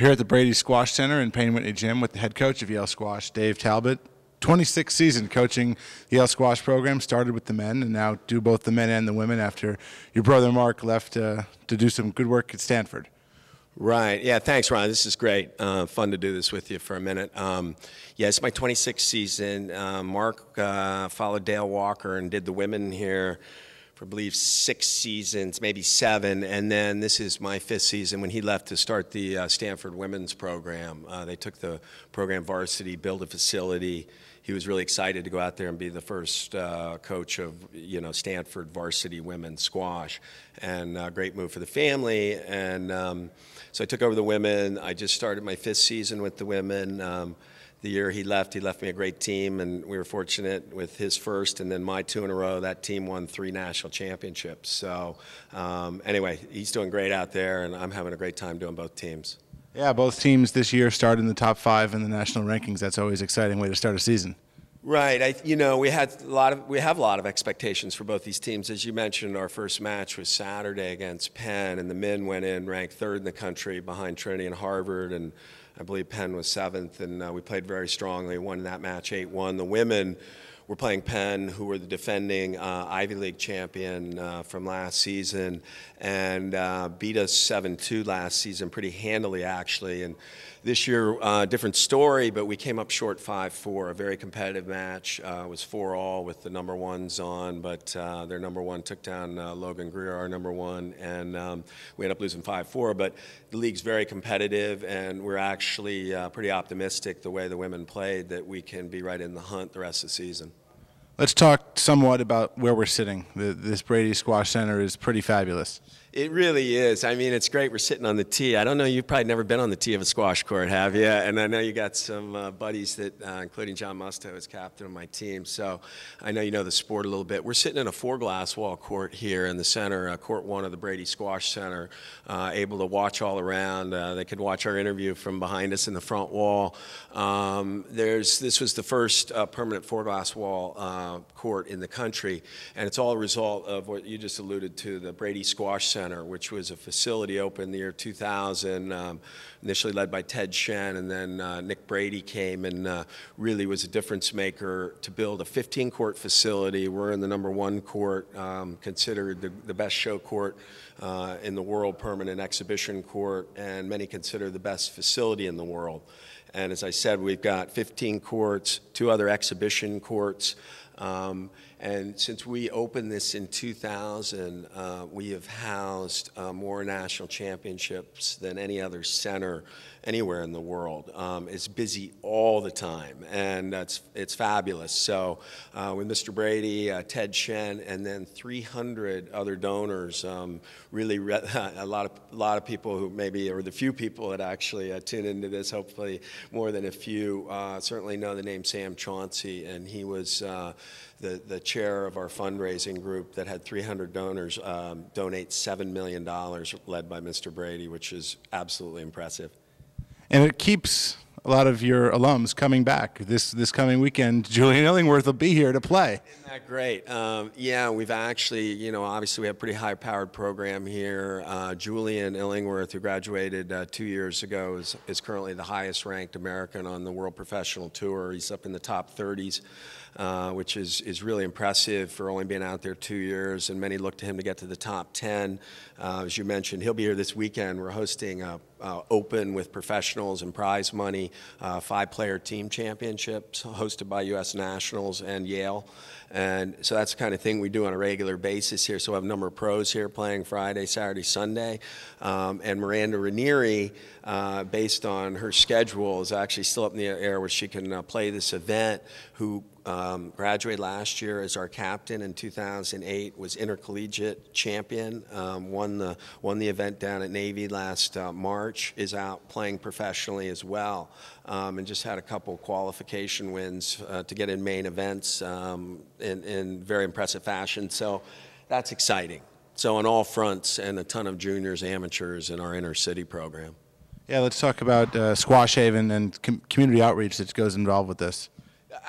We're here at the Brady Squash Center in Payne Whitney Gym with the head coach of Yale Squash, Dave Talbott. 26th season coaching the Yale Squash program, started with the men and now do both the men and the women after your brother Mark left to do some good work at Stanford. Right. Yeah, thanks, Ron. This is great. Fun to do this with you for a minute. Yeah, it's my 26th season. Mark followed Dale Walker and did the women here for, I believe, 6 seasons, maybe 7. And then this is my 5th season when he left to start the Stanford women's program. They took the program varsity, build a facility. He was really excited to go out there and be the first coach of, Stanford varsity women's squash. And great move for the family. And so I took over the women. I just started my 5th season with the women. The year he left me a great team, and we were fortunate with his first and then my 2 in a row. That team won 3 national championships. So anyway, he's doing great out there, and I'm having a great time doing both teams. Yeah, both teams this year started in the top 5 in the national rankings. That's always an exciting way to start a season. Right. We have a lot of expectations for both these teams. As you mentioned, our first match was Saturday against Penn, and the men went in ranked 3rd in the country behind Trinity and Harvard, and I believe Penn was 7th, and we played very strongly, won that match 8-1. The women were playing Penn, who were the defending Ivy League champion from last season, and beat us 7-2 last season pretty handily, actually. And this year, different story, but we came up short 5-4, a very competitive match. It was 4-all with the number 1s on, but their number 1 took down Logan Greer, our number 1, and we ended up losing 5-4. But the league's very competitive, and we're actually pretty optimistic the way the women played that we can be right in the hunt the rest of the season. Let's talk somewhat about where we're sitting. This Brady Squash Center is pretty fabulous. It really is. I mean, it's great. We're sitting on the tee. I don't know, you've probably never been on the tee of a squash court, have you? And I know you got some buddies that, including John Musto, is captain of my team. So I know you know the sport a little bit. We're sitting in a 4-glass wall court here in the center, court 1 of the Brady Squash Center, able to watch all around. They could watch our interview from behind us in the front wall. This was the first permanent 4-glass wall court in the country, and it's all a result of what you just alluded to, the Brady Squash Center, which was a facility opened in the year 2000, initially led by Ted Shen, and then Nick Brady came and really was a difference maker to build a 15-court facility. We're in the number 1 court, considered the best show court in the world, permanent exhibition court, and many consider the best facility in the world. And as I said, we've got 15 courts, 2 other exhibition courts. And since we opened this in 2000, we have housed more national championships than any other center anywhere in the world. It's busy all the time, and it's fabulous. So with Mr. Brady, Ted Shen, and then 300 other donors, really a lot of people who maybe, or the few people that actually tune into this, hopefully more than a few, certainly know the name Sam Chauncey, and he was the chair of our fundraising group that had 300 donors donate $7 million, led by Mr. Brady, which is absolutely impressive. And it keeps a lot of your alums coming back. This coming weekend, Julian Illingworth will be here to play. Isn't that great? Yeah, we've actually, obviously we have a pretty high-powered program here. Julian Illingworth, who graduated 2 years ago, is currently the highest-ranked American on the World Professional Tour. He's up in the top 30s. Which is really impressive for only being out there 2 years, and many look to him to get to the top 10. As you mentioned, he'll be here this weekend. We're hosting Open with professionals and prize money, 5-player team championships hosted by U.S. Nationals and Yale. And so that's the kind of thing we do on a regular basis here. So we have a number of pros here playing Friday, Saturday, Sunday. And Miranda Ranieri, based on her schedule, is actually still up in the air where she can play this event, who graduated last year as our captain in 2008, was intercollegiate champion, won the event down at Navy last March, is out playing professionally as well, and just had a couple qualification wins to get in main events in very impressive fashion. So that's exciting. So on all fronts, and a ton of juniors, amateurs in our inner city program. Yeah, let's talk about Squash Haven and community outreach that goes involved with this.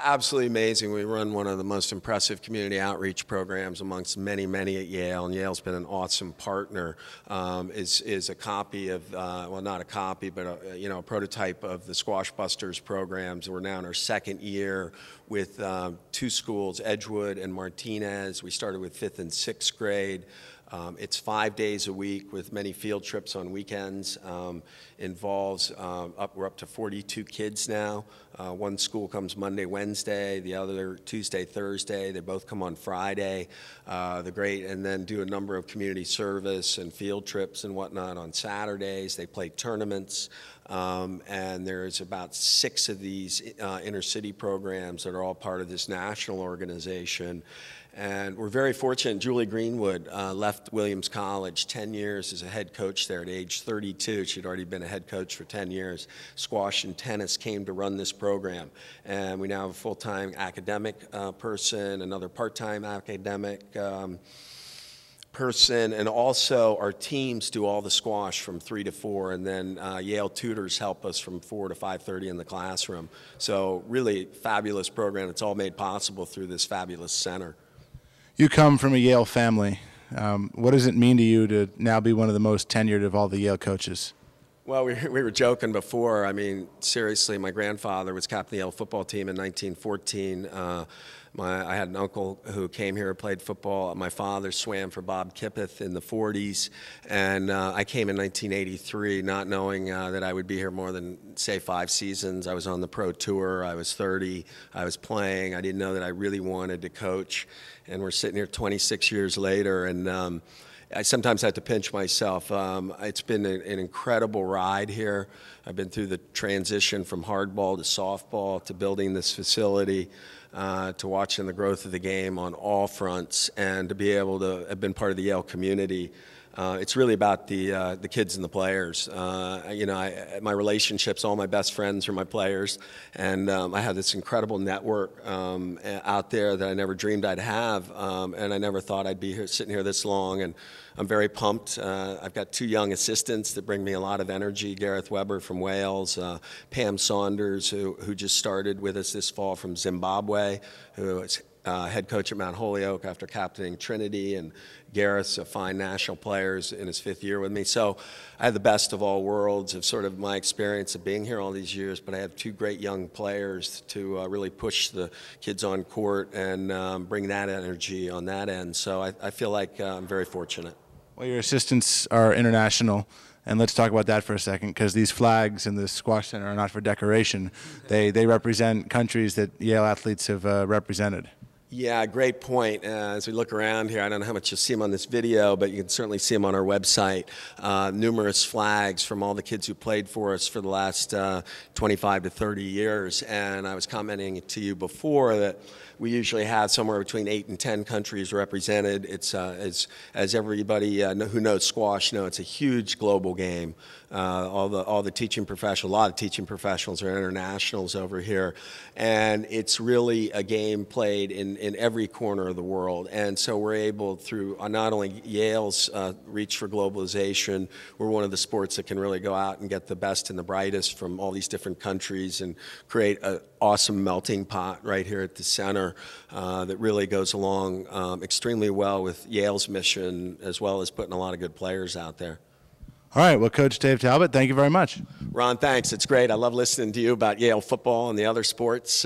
Absolutely amazing. We run one of the most impressive community outreach programs amongst many, many at Yale, and Yale's been an awesome partner. Is a copy of, well, not a copy, but a prototype of the Squash Busters programs. We're now in our second year with two schools, Edgewood and Martinez. We started with 5th and 6th grade. It's 5 days a week with many field trips on weekends. Involves we're up to 42 kids now. One school comes Monday, Wednesday, the other Tuesday, Thursday. They both come on Friday. And then do a number of community service and field trips and whatnot on Saturdays. They play tournaments. And there's about 6 of these inner-city programs that are all part of this national organization. And we're very fortunate. Julie Greenwood left Williams College, 10 years as a head coach there at age 32. She'd already been a head coach for 10 years. Squash and tennis came to run this program. And we now have a full-time academic person, another part-time academic person, and also our teams do all the squash from 3 to 4, and then Yale tutors help us from 4 to 5:30 in the classroom. So really fabulous program. It's all made possible through this fabulous center. You come from a Yale family. What does it mean to you to now be one of the most tenured of all the Yale coaches? Well, we were joking before. I mean, seriously, my grandfather was captain of the Yale football team in 1914. I had an uncle who came here and played football. My father swam for Bob Kippeth in the 40s, and I came in 1983 not knowing that I would be here more than, say, 5 seasons. I was on the pro tour. I was 30. I was playing. I didn't know that I really wanted to coach, and we're sitting here 26 years later, and I sometimes have to pinch myself. It's been an incredible ride here. I've been through the transition from hardball to softball to building this facility to watching the growth of the game on all fronts, and to be able to have been part of the Yale community. It's really about the kids and the players. My relationships, all my best friends are my players, and I have this incredible network out there that I never dreamed I'd have, and I never thought I'd be here, sitting here this long, and I'm very pumped. I've got 2 young assistants that bring me a lot of energy, Gareth Weber from Wales, Pam Saunders, who just started with us this fall from Zimbabwe, who is head coach at Mount Holyoke after captaining Trinity, and Gareth's a fine national player in his 5th year with me. So I have the best of all worlds of sort of my experience of being here all these years, but I have 2 great young players to really push the kids on court and bring that energy on that end. So I feel like I'm very fortunate. Well, your assistants are international, and let's talk about that for a second, because these flags in the Squash Center are not for decoration. They represent countries that Yale athletes have represented. Yeah, great point. As we look around here, I don't know how much you'll see them on this video, but you can certainly see them on our website. Numerous flags from all the kids who played for us for the last 25 to 30 years. And I was commenting to you before that we usually have somewhere between 8 and 10 countries represented. It's as everybody who knows squash know, it's a huge global game. All the teaching professionals, a lot of teaching professionals are internationals over here, and it's really a game played in every corner of the world. And so we're able, through not only Yale's reach for globalization, we're one of the sports that can really go out and get the best and the brightest from all these different countries and create an awesome melting pot right here at the center that really goes along extremely well with Yale's mission, as well as putting a lot of good players out there. All right, well, Coach Dave Talbott, thank you very much. Ron, thanks. It's great. I love listening to you about Yale football and the other sports.